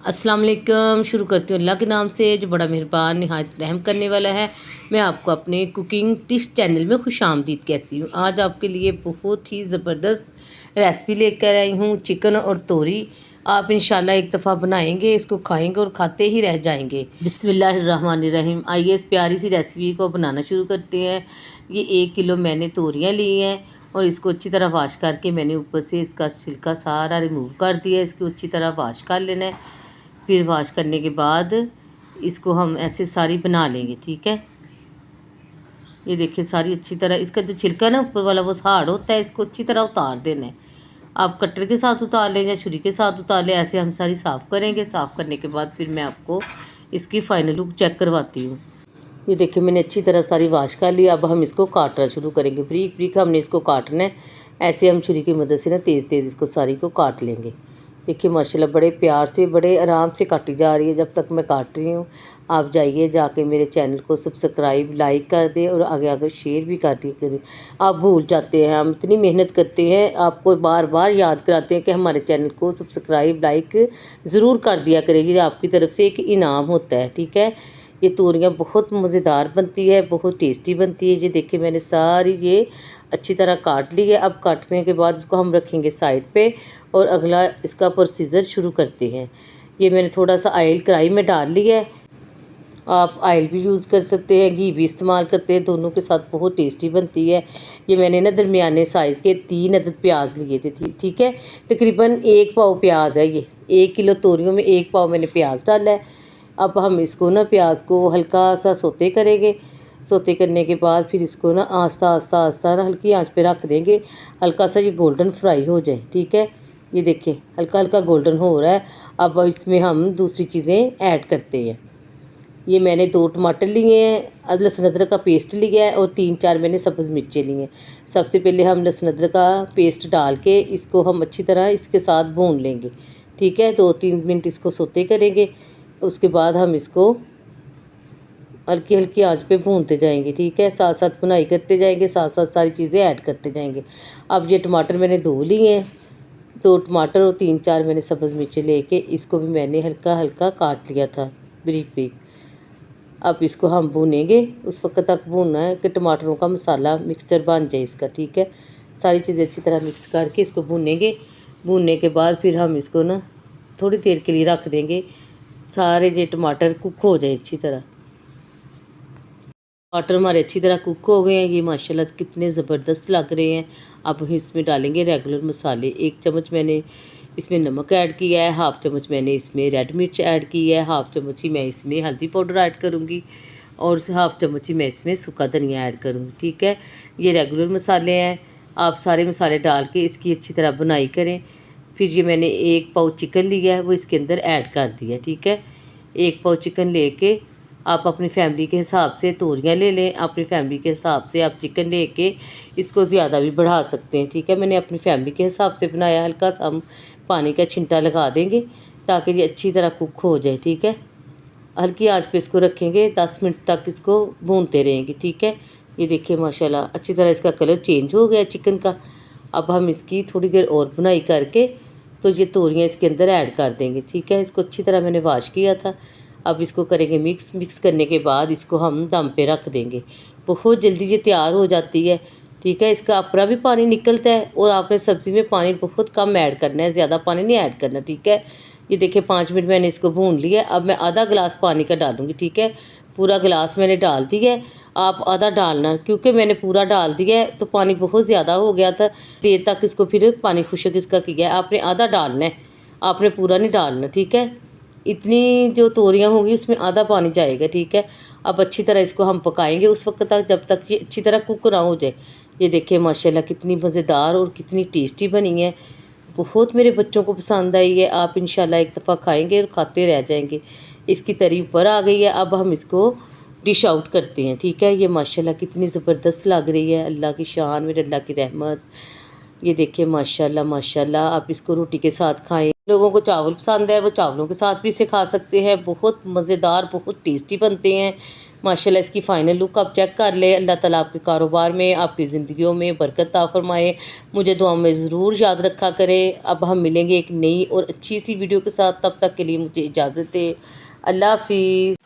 अस्सलाम वालेकुम। शुरू करती हूँ अल्लाह के नाम से जो बड़ा मेहरबान नहायत रहम करने वाला है। मैं आपको अपने कुकिंग टिप्स चैनल में खुशामदीद कहती हूँ। आज आपके लिए बहुत ही ज़बरदस्त रेसिपी लेकर आई हूँ, चिकन और तोरी। आप इंशाल्लाह एक दफ़ा बनाएंगे, इसको खाएंगे और खाते ही रह जाएंगे। बिस्मिल्लाहिर्रहमानिर्रहीम। आइए इस प्यारी सी रेसिपी को बनाना शुरू करते हैं। ये 1 किलो मैंने तोरियाँ ली हैं और इसको अच्छी तरह वाश करके मैंने ऊपर से इसका छिलका सारा रिमूव कर दिया। इसको अच्छी तरह वाश कर लेना है। फिर वॉश करने के बाद इसको हम ऐसे सारी बना लेंगे। ठीक है, ये देखिए सारी अच्छी तरह इसका जो छिलका ना ऊपर वाला वो हार्ड होता है, इसको अच्छी तरह उतार देना है। आप कटर के साथ उतार लें या छुरी के साथ उतार लें। ऐसे हम सारी साफ़ करेंगे। साफ़ करने के बाद फिर मैं आपको इसकी फ़ाइनल लुक चेक करवाती हूँ। ये देखिए मैंने अच्छी तरह सारी वॉश कर ली। अब हम इसको काटना शुरू करेंगे। ब्रीक ब्रीक हमने इसको काटना है। ऐसे हम छुरी की मदद से ना तेज़ तेज़ इसको सारी को काट लेंगे। देखिए माशाल्लाह बड़े प्यार से बड़े आराम से काटी जा रही है। जब तक मैं काट रही हूँ आप जाइए जाके मेरे चैनल को सब्सक्राइब लाइक कर दें और आगे आगे शेयर भी कर दिया करें। आप भूल जाते हैं, हम इतनी मेहनत करते हैं, आपको बार बार याद कराते हैं कि हमारे चैनल को सब्सक्राइब लाइक ज़रूर कर दिया करें। ये आपकी तरफ से एक इनाम होता है। ठीक है, ये तोरियाँ बहुत मज़ेदार बनती है, बहुत टेस्टी बनती है। ये देखिए मैंने सारी ये अच्छी तरह काट ली है। अब काटने के बाद इसको हम रखेंगे साइड पे और अगला इसका प्रोसीजर शुरू करते हैं। ये मैंने थोड़ा सा ऑयल कढ़ाई में डाल लिया है। आप ऑयल भी यूज़ कर सकते हैं, घी भी इस्तेमाल करते हैं, दोनों के साथ बहुत टेस्टी बनती है। ये मैंने ना दरमियाने साइज़ के 3 अदद प्याज लिए थे। ठीक है, तकरीबन 1 पाव प्याज है। ये 1 किलो तोरियों में 1 पाव मैंने प्याज डाला है। अब हम इसको ना प्याज को हल्का सा सोते करेंगे। सोते करने के बाद फिर इसको ना आस्ता आस्ता आस्ता ना हल्की आंच पे रख देंगे, हल्का सा ये गोल्डन फ्राई हो जाए। ठीक है, ये देखिए हल्का हल्का गोल्डन हो रहा है। अब इसमें हम दूसरी चीज़ें ऐड करते हैं। ये मैंने 2 टमाटर लिए हैं, लहसुन अदरक का पेस्ट लिया है और 3-4 मैंने सब्ज़ मिर्चें ली हैं। सबसे पहले हम लहसुन अदरक का पेस्ट डाल के इसको हम अच्छी तरह इसके साथ भून लेंगे। ठीक है, 2-3 मिनट इसको सोते करेंगे। उसके बाद हम इसको हल्की हल्की आंच पे भूनते जाएंगे। ठीक है, साथ साथ भुनाई करते जाएंगे, साथ साथ सारी चीज़ें ऐड करते जाएंगे। अब ये टमाटर मैंने 2 लिए हैं, 2 टमाटर और 3-4 मैंने सब्ज़ मिर्चें लेके इसको भी मैंने हल्का हल्का काट लिया था बारीक बारीक। अब इसको हम भूनेंगे, उस वक्त तक भूनना है कि टमाटरों का मसाला मिक्सचर बन जाए इसका। ठीक है, सारी चीज़ें अच्छी तरह मिक्स करके इसको भूनेंगे। भूनने के बाद फिर हम इसको ना थोड़ी देर के लिए रख देंगे, सारे ये टमाटर कुक हो जाए अच्छी तरह। टमाटर हमारे अच्छी तरह कुक हो गए हैं। ये माशाल्लाह कितने ज़बरदस्त लग रहे हैं। अब हम इसमें डालेंगे रेगुलर मसाले। 1 चम्मच मैंने इसमें नमक ऐड किया है, हाफ़ चम्मच मैंने इसमें रेड मिर्च ऐड की है, हाफ़ चम्मच ही मैं इसमें हल्दी पाउडर ऐड करूँगी और हाफ़ चम्मच ही मैं इसमें सूखा धनिया ऐड करूँगी। ठीक है, ये रेगुलर मसाले हैं। आप सारे मसाले डाल के इसकी अच्छी तरह बुनाई करें। फिर ये मैंने 1 पाव चिकन लिया है, वो इसके अंदर ऐड कर दिया। ठीक है, 1 पाव चिकन लेके आप अपनी फैमिली के हिसाब से तोरियाँ ले लें, अपनी फैमिली के हिसाब से आप चिकन लेके इसको ज़्यादा भी बढ़ा सकते हैं। ठीक है, मैंने अपनी फैमिली के हिसाब से बनाया। हल्का सा हम पानी का छिंटा लगा देंगे ताकि ये अच्छी तरह कुक हो जाए। ठीक है, हल्की आंच पे इसको रखेंगे, 10 मिनट तक इसको भूनते रहेंगे। ठीक है, ये देखिए माशाल्लाह अच्छी तरह इसका कलर चेंज हो गया चिकन का। अब हम इसकी थोड़ी देर और भुनाई करके तो ये तोरियाँ इसके अंदर ऐड कर देंगे। ठीक है, इसको अच्छी तरह मैंने वॉश किया था। अब इसको करेंगे मिक्स करने के बाद इसको हम दम पे रख देंगे। बहुत जल्दी ये तैयार हो जाती है। ठीक है, इसका अपना भी पानी निकलता है और आपने सब्ज़ी में पानी बहुत कम ऐड करना है, ज़्यादा पानी नहीं ऐड करना। ठीक है, ये देखिए 5 मिनट मैंने इसको भून लिया। अब मैं आधा गिलास पानी का डालूँगी। ठीक है, पूरा गिलास मैंने डाल दिया है, आप आधा डालना, क्योंकि मैंने पूरा डाल दिया है तो पानी बहुत ज़्यादा हो गया था। देर तक इसको फिर पानी खुशक इसका किया है, आपने आधा डालना है, आपने पूरा नहीं डालना। ठीक है, इतनी जो तोरियाँ होंगी उसमें आधा पानी जाएगा। ठीक है, अब अच्छी तरह इसको हम पकाएंगे उस वक्त तक जब तक ये अच्छी तरह कुक ना हो जाए। ये देखिए माशाल्लाह कितनी मज़ेदार और कितनी टेस्टी बनी है। बहुत मेरे बच्चों को पसंद आई है। आप इंशाल्लाह एक दफ़ा खाएंगे और खाते रह जाएंगे। इसकी तरी ऊपर आ गई है। अब हम इसको डिश आउट करते हैं। ठीक है, ये माशाल्लाह कितनी ज़बरदस्त लग रही है। अल्लाह की शान, मेरे अल्लाह की रहमत। ये देखिए माशाल्लाह माशाल्लाह, आप इसको रोटी के साथ खाएं। लोगों को चावल पसंद है वो चावलों के साथ भी इसे खा सकते हैं। बहुत मज़ेदार बहुत टेस्टी बनते हैं माशाल्लाह इसकी फ़ाइनल लुक आप चेक कर लें। अल्लाह ताला आपके कारोबार में, आपकी ज़िंदगियों में बरकत अता फ़रमाए। मुझे दुआ में ज़रूर याद रखा करें। अब हम मिलेंगे एक नई और अच्छी सी वीडियो के साथ, तब तक के लिए मुझे इजाज़त दें। अल्लाह हाफ़िज़।